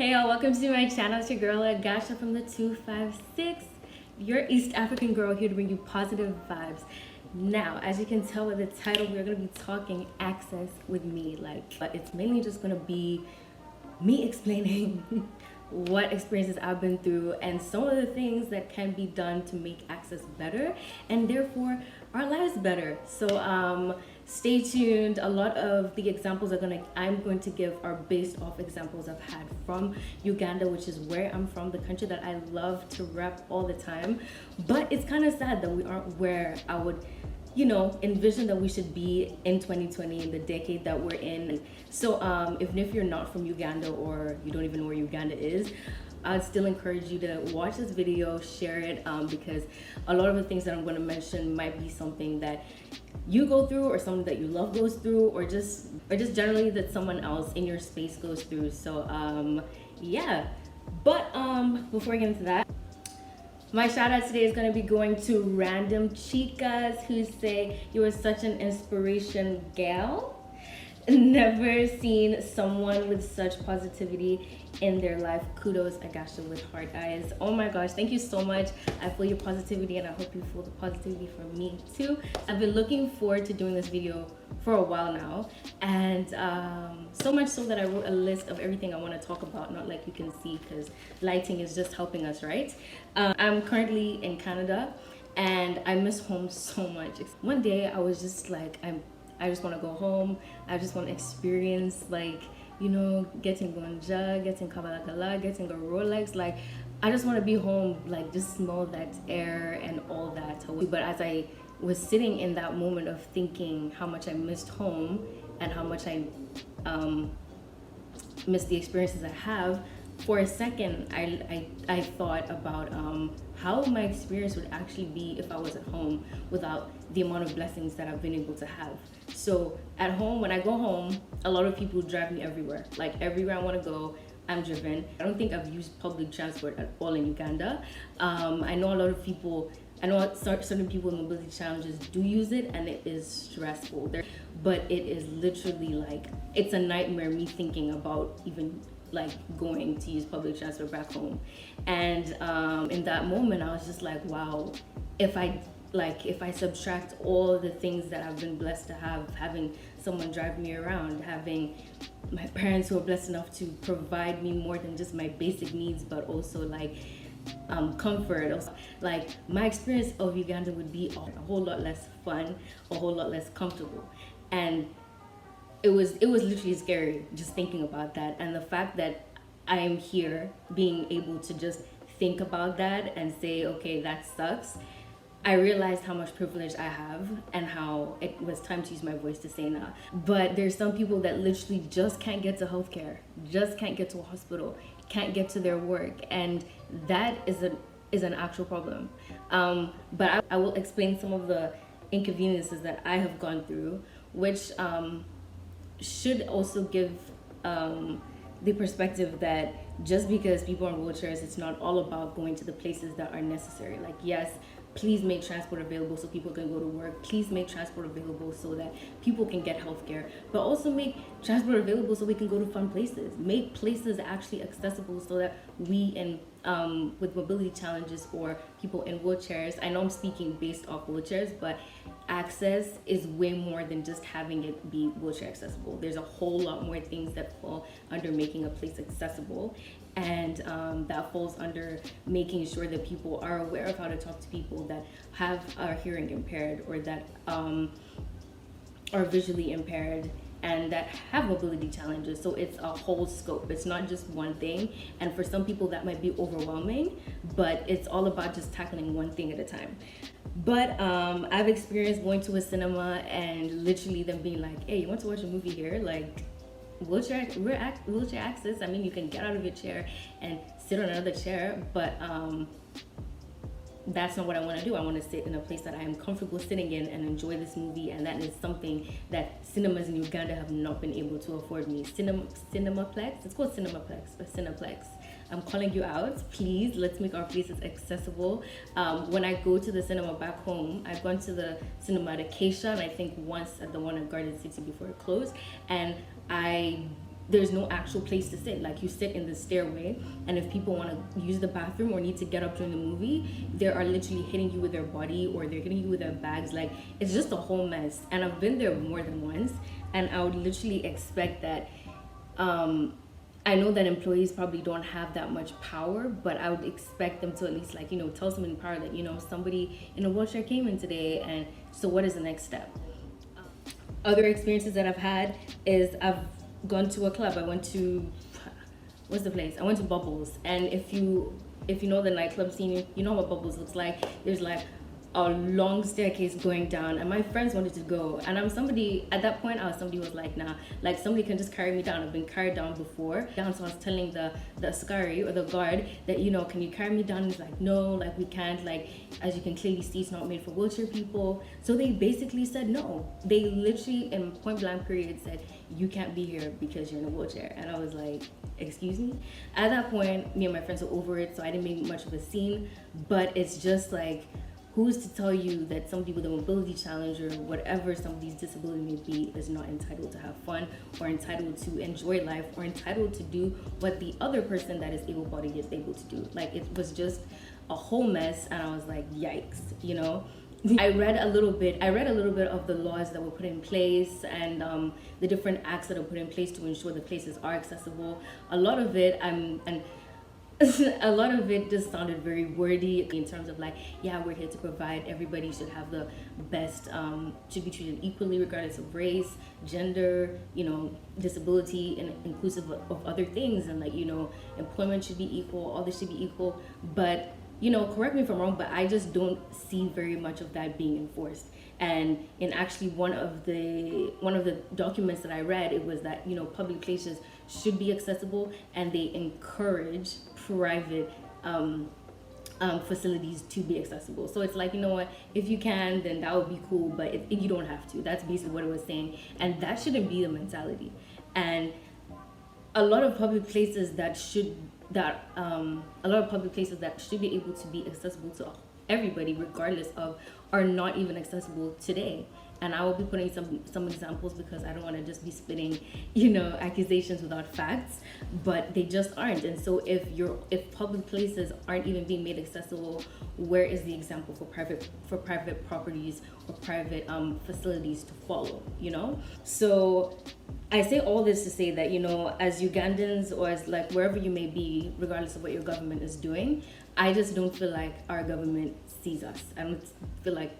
Hey y'all, welcome to my channel. It's your girl Agasha from the 256, your East African girl here to bring you positive vibes. Now, as you can tell by the title, we're going to be talking access with me. But it's mainly just going to be me explaining what experiences I've been through and some of the things that can be done to make access better and therefore our lives better. So stay tuned. A lot of the examples I'm going to give are based off examples I've had from Uganda, which is where I'm from, the country that I love to rep all the time. But it's kind of sad that we aren't where I would envision that we should be in 2020, in the decade that we're in. So if you're not from Uganda or you don't even know where Uganda is, I'd still encourage you to watch this video, share it, because a lot of the things that I'm going to mention might be something that you go through or someone that you love goes through, or just generally that someone else in your space goes through. So yeah, but before I get into that, my shout out today is going to be going to random chicas who say you are such an inspiration gal. Never seen someone with such positivity in their life. Kudos, Agasha with heart eyes. Oh my gosh, thank you so much. I feel your positivity and I hope you feel the positivity from me too. I've been looking forward to doing this video for a while now, and so much so that I wrote a list of everything I want to talk about, not like you can see because lighting is just helping us, right? I'm currently in Canada and I miss home so much. One day I was just like, I just want to go home. I just want to experience getting gonja, getting kabalakala, getting a Rolex. I just want to be home, just smell that air and all that. But as I was sitting in that moment of thinking how much I missed home and how much I missed the experiences I have, for a second I thought about how my experience would actually be if I was at home without the amount of blessings that I've been able to have. So at home, when I go home, a lot of people drive me everywhere. Everywhere I want to go, I'm driven. I don't think I've used public transport at all in Uganda. I know a lot of people, certain people with mobility challenges do use it, and it is stressful. But it is literally it's a nightmare me thinking about even going to use public transport back home. And in that moment I was just like, wow, if I subtract all the things that I've been blessed to have, having someone drive me around, having my parents who are blessed enough to provide me more than just my basic needs, but also comfort, my experience of Uganda would be a whole lot less fun, a whole lot less comfortable. And it was literally scary just thinking about that. And the fact that I am here being able to just think about that and say, okay, that sucks, I realized how much privilege I have and how it was time to use my voice to say nah. But there's some people that literally just can't get to healthcare, just can't get to a hospital, can't get to their work, and that is an actual problem. But I will explain some of the inconveniences that I have gone through, which should also give the perspective that just because people are in wheelchairs, it's not all about going to the places that are necessary. Yes, please make transport available so people can go to work. Please make transport available so that people can get healthcare, but also make transport available so we can go to fun places. Make places actually accessible so that we with mobility challenges or people in wheelchairs, I know I'm speaking based off wheelchairs, but access is way more than just having it be wheelchair accessible. There's a whole lot more things that fall under making a place accessible, and that falls under making sure that people are aware of how to talk to people that are hearing impaired or that are visually impaired and that have mobility challenges. So it's a whole scope. It's not just one thing. And for some people that might be overwhelming, but it's all about just tackling one thing at a time. But I've experienced going to a cinema and literally them being like, hey, you want to watch a movie here? Wheelchair access. I mean, you can get out of your chair and sit on another chair, but that's not what I want to do. I want to sit in a place that I am comfortable sitting in and enjoy this movie, and that is something that cinemas in Uganda have not been able to afford me. Cinemaplex? It's called Cinemaplex or Cineplex. I'm calling you out. Please, let's make our places accessible. When I go to the cinema back home, I've gone to the cinema at Acacia, and I think once at the one at Garden City before it closed, and I there's no actual place to sit. Like, you sit in the stairway, and if people want to use the bathroom or need to get up during the movie, they are literally hitting you with their body, or they're hitting you with their bags. Like, it's just a whole mess. And I've been there more than once, and I would literally expect that. I know that employees probably don't have that much power, but I would expect them to at least, like, tell someone in power that, somebody in a wheelchair came in today, and so what is the next step? Other experiences that I've had is I've gone to a club. I went to, what's the place? I went to Bubbles. And if you know the nightclub scene, you know what Bubbles looks like. There's like a long staircase going down, and my friends wanted to go, and I'm somebody at that point. I was somebody who was like, nah, like, somebody can just carry me down. I've been carried down before. So I was telling the askari, or the guard, that, can you carry me down? And he's like, no, like, we can't, like, as you can clearly see, it's not made for wheelchair people. So they basically said no. They literally in point blank period said, you can't be here because you're in a wheelchair. And I was like, excuse me? At that point, me and my friends were over it, so I didn't make much of a scene. But it's just like, who's to tell you that somebody with a mobility challenge, or whatever somebody's disability may be, is not entitled to have fun, or entitled to enjoy life, or entitled to do what the other person that is able-bodied is able to do? Like, it was just a whole mess, and I was like, yikes, I read a little bit of the laws that were put in place, and the different acts that are put in place to ensure the places are accessible. A lot of it, a lot of it just sounded very wordy in terms of like, yeah, we're here to provide, everybody should have the best, should be treated equally regardless of race, gender, disability, and inclusive of other things, and like, employment should be equal, all this should be equal. But correct me if I'm wrong, but I just don't see very much of that being enforced. And in actually one of the documents that I read, it was that public places should be accessible, and they encourage private facilities to be accessible. So it's like, if you can, then that would be cool, but if you don't have to. That's basically what it was saying, and that shouldn't be the mentality. And a lot of public places that should be able to be accessible to everybody regardless of, are not even accessible today. And I will be putting some examples, because I don't want to just be spitting accusations without facts, but they just aren't. And so if public places aren't even being made accessible, where is the example for private properties or private facilities to follow? So I say all this to say that, as Ugandans, or as like wherever you may be, regardless of what your government is doing, I just don't feel like our government sees us. I don't feel like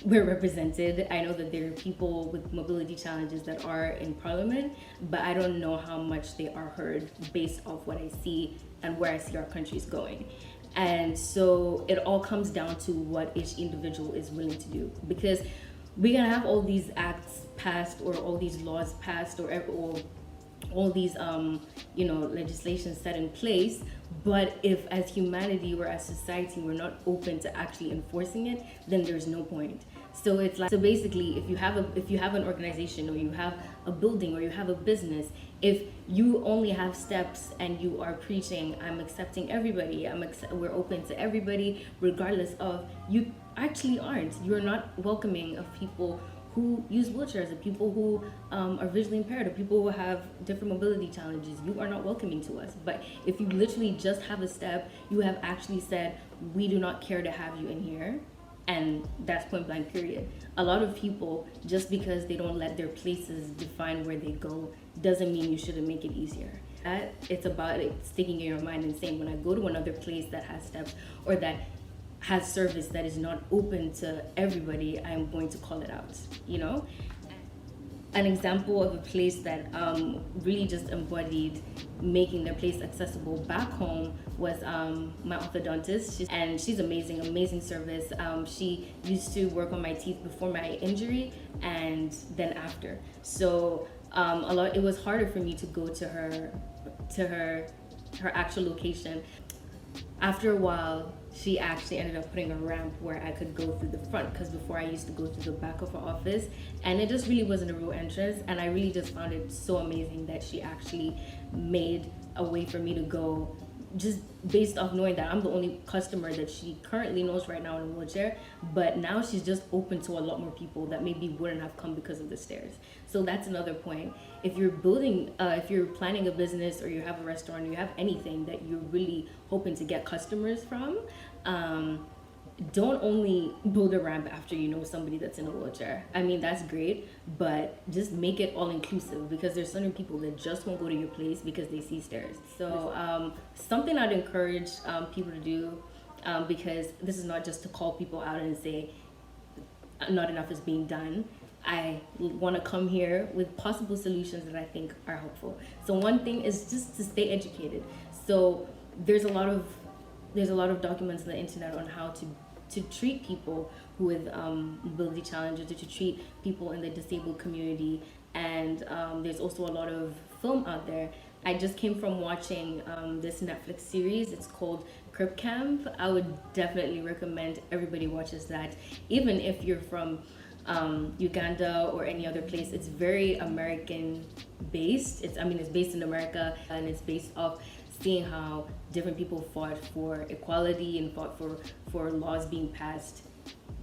we're represented. I know that there are people with mobility challenges that are in parliament, but I don't know how much they are heard based off what I see and where I see our countries going. And so it all comes down to what each individual is willing to do, because we can have all these acts passed, or all these laws passed, or all these legislation set in place, but if as humanity or as society we're not open to actually enforcing it, then there's no point. So it's like, so basically, if you have an organization, or you have a building, or you have a business, if you only have steps and you are preaching, I'm accepting everybody, we're open to everybody regardless of, you actually aren't. You're not welcoming of people who use wheelchairs, of people who are visually impaired, or people who have different mobility challenges. You are not welcoming to us. But if you literally just have a step, you have actually said, we do not care to have you in here, and that's point blank period. A lot of people, just because they don't let their places define where they go, doesn't mean you shouldn't make it easier. It's about it sticking in your mind and saying, when I go to another place that has steps, or that has service that is not open to everybody, I'm going to call it out, An example of a place that really just embodied making their place accessible back home was my orthodontist. She's amazing service. She used to work on my teeth before my injury and then after. So it was harder for me to go to her actual location. After a while, she actually ended up putting a ramp where I could go through the front, because before I used to go through the back of her office, and it just really wasn't a real entrance. And I really just found it so amazing that she actually made a way for me to go just based off knowing that I'm the only customer that she currently knows right now in a wheelchair, but now she's just open to a lot more people that maybe wouldn't have come because of the stairs. So that's another point. If you're building, if you're planning a business, or you have a restaurant, or you have anything that you're really hoping to get customers from, don't only build a ramp after you know somebody that's in a wheelchair. I mean, that's great, but just make it all inclusive, because there's certain people that just won't go to your place because they see stairs. So something I'd encourage people to do, because this is not just to call people out and say not enough is being done. I want to come here with possible solutions that I think are helpful. So one thing is just to stay educated. So there's a lot of documents on the internet on how to treat people with mobility challenges, or to treat people in the disabled community. And there's also a lot of film out there. I just came from watching this Netflix series. It's called Crip Camp. I would definitely recommend everybody watches that, even if you're from Uganda or any other place. It's very American based. It's based in America, and it's based off seeing how different people fought for equality and fought for laws being passed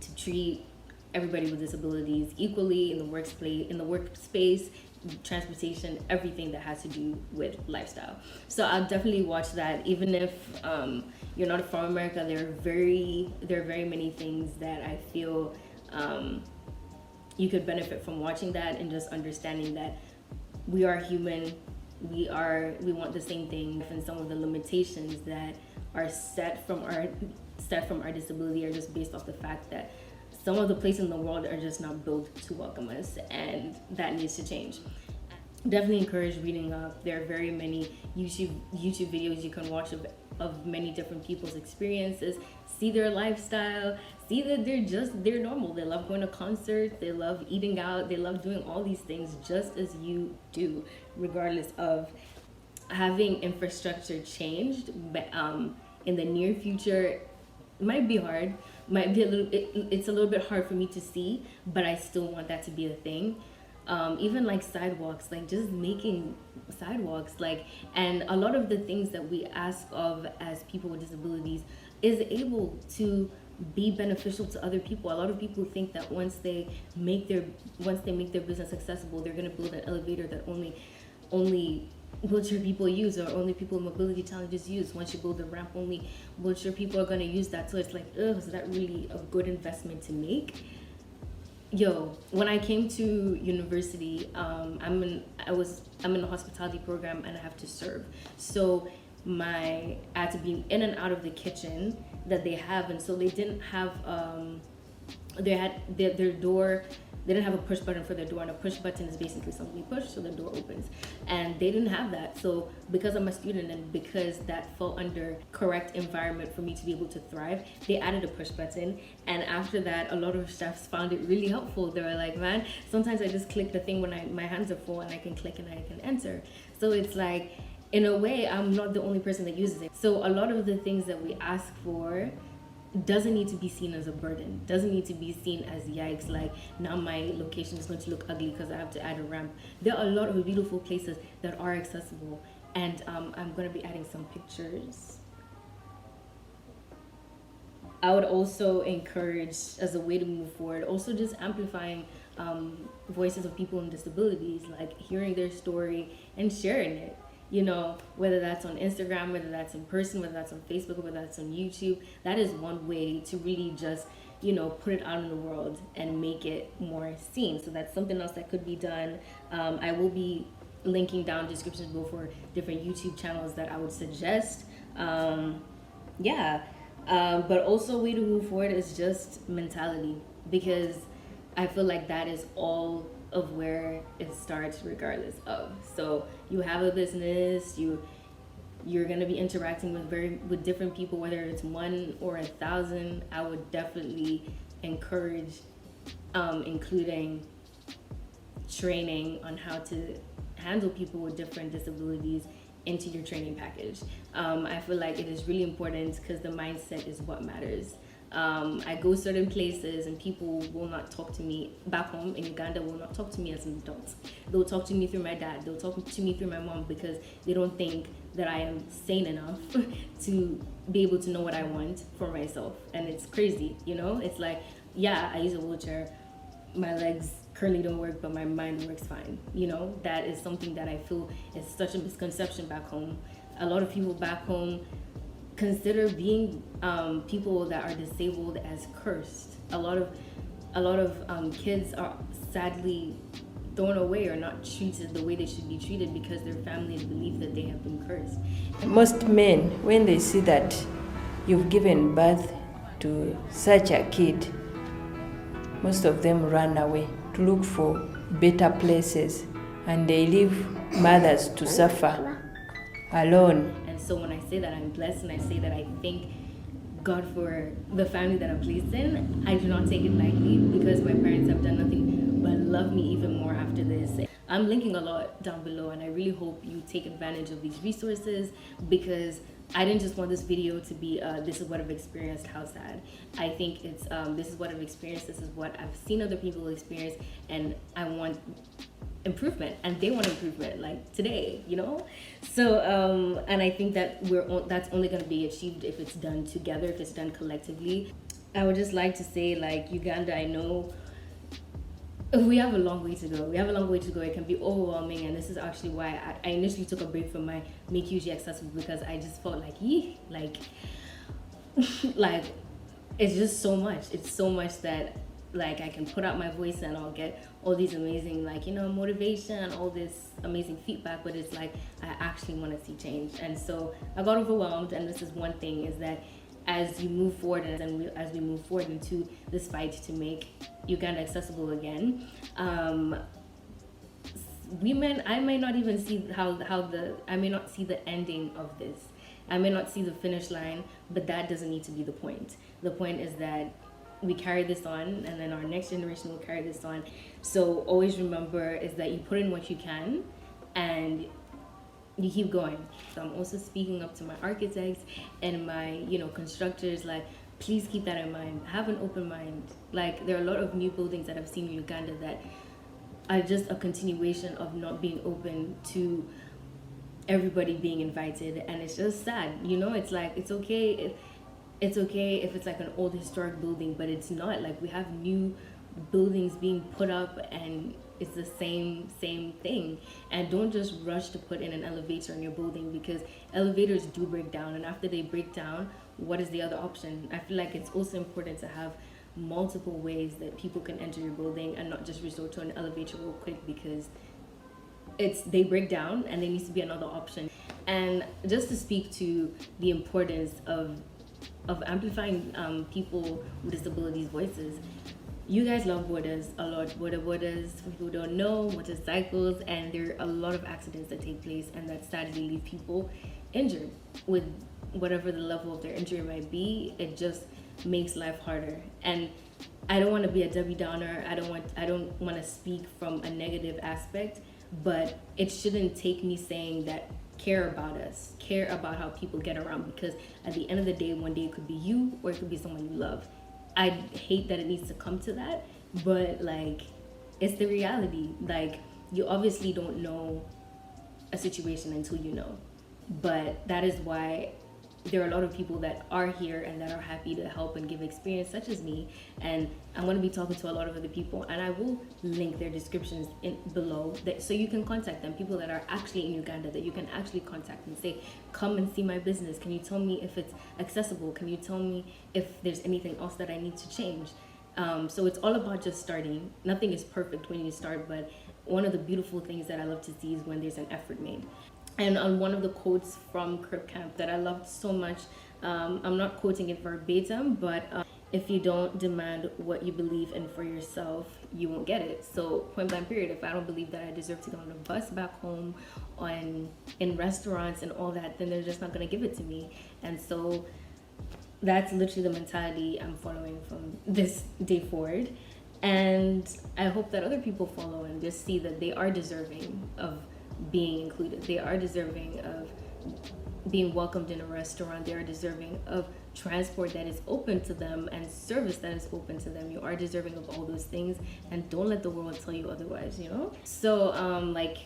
to treat everybody with disabilities equally in the workspace, transportation, everything that has to do with lifestyle. So I'll definitely watch that. Even if you're not from America, there are very many things that I feel you could benefit from watching that, and just understanding that we are human. We want the same thing, and some of the limitations that are set from our disability are just based off the fact that some of the places in the world are just not built to welcome us, and that needs to change. Definitely encourage reading up. There are very many YouTube videos you can watch of many different people's experiences, see their lifestyle, see that they're normal. They love going to concerts, they love eating out, they love doing all these things just as you do, regardless of having infrastructure changed. But in the near future, it might be hard, it's a little bit hard for me to see, but I still want that to be a thing. Even like sidewalks, like just making sidewalks, and a lot of the things that we ask of as people with disabilities is able to be beneficial to other people. A lot of people think that once they make their business accessible, they're going to build an elevator that only wheelchair people use, or only people with mobility challenges use. Once you build a ramp, only wheelchair people are going to use that. So it's like, is that really a good investment to make? When I came to university, I'm in a hospitality program, and I have to serve. So I had to be in and out of the kitchen that they have, and so they didn't have their door. They didn't have a push button for their door, and a push button is basically something you push so the door opens. And they didn't have that. So because I'm a student, and because that fell under correct environment for me to be able to thrive, they added a push button. And after that, a lot of chefs found it really helpful. They were like, man, sometimes I just click the thing when my hands are full, and I can click and I can enter. So it's like, in a way, I'm not the only person that uses it. So a lot of the things that we ask for doesn't need to be seen as a burden, doesn't need to be seen as yikes, like now my location is going to look ugly because I have to add a ramp. There are a lot of beautiful places that are accessible, and I'm going to be adding some pictures. I would also encourage, as a way to move forward, also just amplifying voices of people with disabilities, like hearing their story and sharing it. Whether that's on Instagram, whether that's in person, whether that's on Facebook, whether that's on YouTube. That is one way to really just, put it out in the world and make it more seen. So that's something else that could be done. I will be linking down descriptions below for different YouTube channels that I would suggest. But also a way to move forward is just mentality, because I feel like that is all of where it starts, regardless of. So you have a business, you're going to be interacting with different people, whether it's 1 or 1,000. I would definitely encourage including training on how to handle people with different disabilities into your training package. I feel like it is really important, because the mindset is what matters. I go certain places and people will not talk to me back home in Uganda, will not talk to me as an adult. They'll talk to me through my dad, they'll talk to me through my mom, because they don't think that I am sane enough to be able to know what I want for myself. And it's crazy, you know? It's like, yeah, I use a wheelchair, my legs currently don't work, but my mind works fine. You know, that is something that I feel is such a misconception back home. A lot of people back home consider being people that are disabled as cursed. A lot of kids are sadly thrown away or not treated the way they should be treated because their families believe that they have been cursed. Most men, when they see that you've given birth to such a kid, most of them run away to look for better places, and they leave mothers to suffer alone. And so when I say that I'm blessed and I say that I thank God for the family that I'm placed in, I do not take it lightly, because my parents have done nothing but love me even more after this. I'm linking a lot down below, and I really hope you take advantage of these resources, because I didn't just want this video to be this is what I've experienced, how sad. I think it's this is what I've experienced, this is what I've seen other people experience, and I want improvement, and they want improvement like today, you know. So and I think that that's only going to be achieved if it's done together, if it's done collectively. I would just like to say, like, Uganda, I know we have a long way to go. We have a long way to go. It can be overwhelming, and this is actually why I initially took a break from my Make UG Accessible, because I just felt like, like it's just so much. It's so much that, like, I can put out my voice and I'll get all these amazing, like, you know, motivation, all this amazing feedback, but it's like I actually want to see change. And so I got overwhelmed, and this is one thing, is that as you move forward and as we move forward into this fight to make Uganda accessible again, I may not even see I may not see the ending of this. I may not see the finish line, but that doesn't need to be the point. The point is that we carry this on, and then our next generation will carry this on. So always remember is that you put in what you can, and you keep going. So I'm also speaking up to my architects and my, you know, constructors, like, please keep that in mind. Have an open mind. Like, there are a lot of new buildings that I've seen in Uganda that are just a continuation of not being open to everybody being invited, and it's just sad, you know. It's like, it's okay if it's like an old historic building, but it's not. Like, we have new buildings being put up, and it's the same thing. And don't just rush to put in an elevator in your building, because elevators do break down, and after they break down, what is the other option? I feel like it's also important to have multiple ways that people can enter your building and not just resort to an elevator real quick, because they break down and there needs to be another option. And just to speak to the importance of amplifying people with disabilities' voices, you guys love borders a lot. Borders, for people who don't know, motorcycles, and there are a lot of accidents that take place and that sadly leave people injured. With whatever the level of their injury might be, it just makes life harder. And I don't want to be a Debbie Downer. I don't want to speak from a negative aspect, but it shouldn't take me saying that care about us, care about how people get around, because at the end of the day, one day it could be you or it could be someone you love. I hate that it needs to come to that, but like, it's the reality. Like, you obviously don't know a situation until you know, but that is why there are a lot of people that are here and that are happy to help and give experience, such as me. And I'm going to be talking to a lot of other people, and I will link their descriptions below, so you can contact them, people that are actually in Uganda, that you can actually contact and say, come and see my business. Can you tell me if it's accessible? Can you tell me if there's anything else that I need to change? So it's all about just starting. Nothing is perfect when you start, but one of the beautiful things that I love to see is when there's an effort made. And on one of the quotes from Crip Camp that I loved so much, I'm not quoting it verbatim, but if you don't demand what you believe in for yourself, you won't get it. So point blank period, if I don't believe that I deserve to go on a bus back home, in restaurants and all that, then they're just not going to give it to me. And so that's literally the mentality I'm following from this day forward. And I hope that other people follow and just see that they are deserving of being included. They are deserving of being welcomed in a restaurant. They are deserving of transport that is open to them and service that is open to them. You are deserving of all those things, and don't let the world tell you otherwise, you know? So like,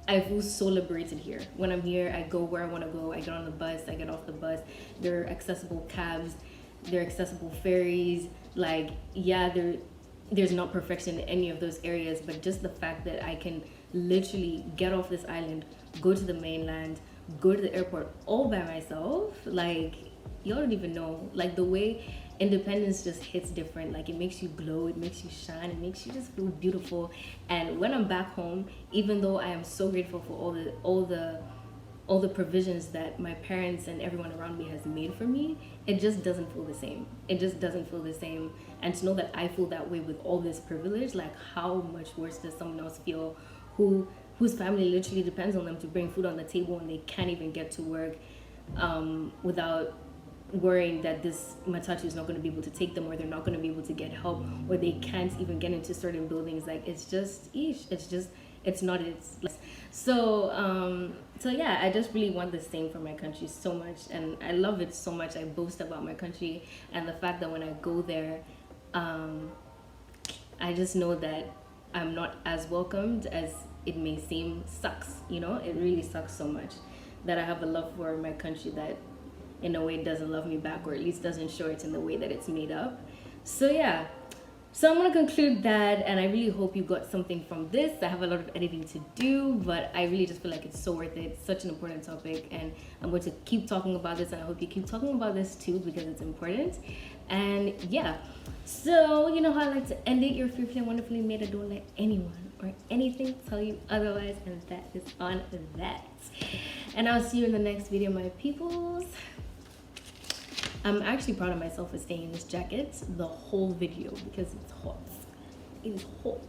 I feel so liberated here. When I'm here, I go where I want to go. I get on the bus, I get off the bus. There are accessible cabs, there are accessible ferries. Like, yeah, there's not perfection in any of those areas, but just the fact that I can literally get off this island, go to the mainland, go to the airport all by myself, like, y'all don't even know. Like, the way independence just hits different. Like, it makes you glow, it makes you shine, it makes you just feel beautiful. And when I'm back home, even though I am so grateful for all the provisions that my parents and everyone around me has made for me, it just doesn't feel the same. It just doesn't feel the same. And to know that I feel that way with all this privilege, like, how much worse does someone else feel whose family literally depends on them to bring food on the table, and they can't even get to work without worrying that this matatu is not going to be able to take them, or they're not going to be able to get help, or they can't even get into certain buildings. Like, it's just it's not it's so yeah, I just really want this thing for my country so much, and I love it so much. I boast about my country, and the fact that when I go there, I just know that I'm not as welcomed as it may seem. Sucks, you know? It really sucks so much that I have a love for my country that in a way doesn't love me back, or at least doesn't show it in the way that it's made up. So yeah, so I'm gonna conclude that, and I really hope you got something from this. I have a lot of editing to do, but I really just feel like it's so worth it. It's such an important topic, and I'm going to keep talking about this, and I hope you keep talking about this too, because it's important. And yeah, so you know how I like to end it. You're fearfully and wonderfully made. I don't let anyone or anything tell you otherwise, and that is on that. And I'll see you in the next video, my peoples. I'm actually proud of myself for staying in this jacket the whole video because it's hot. It is hot.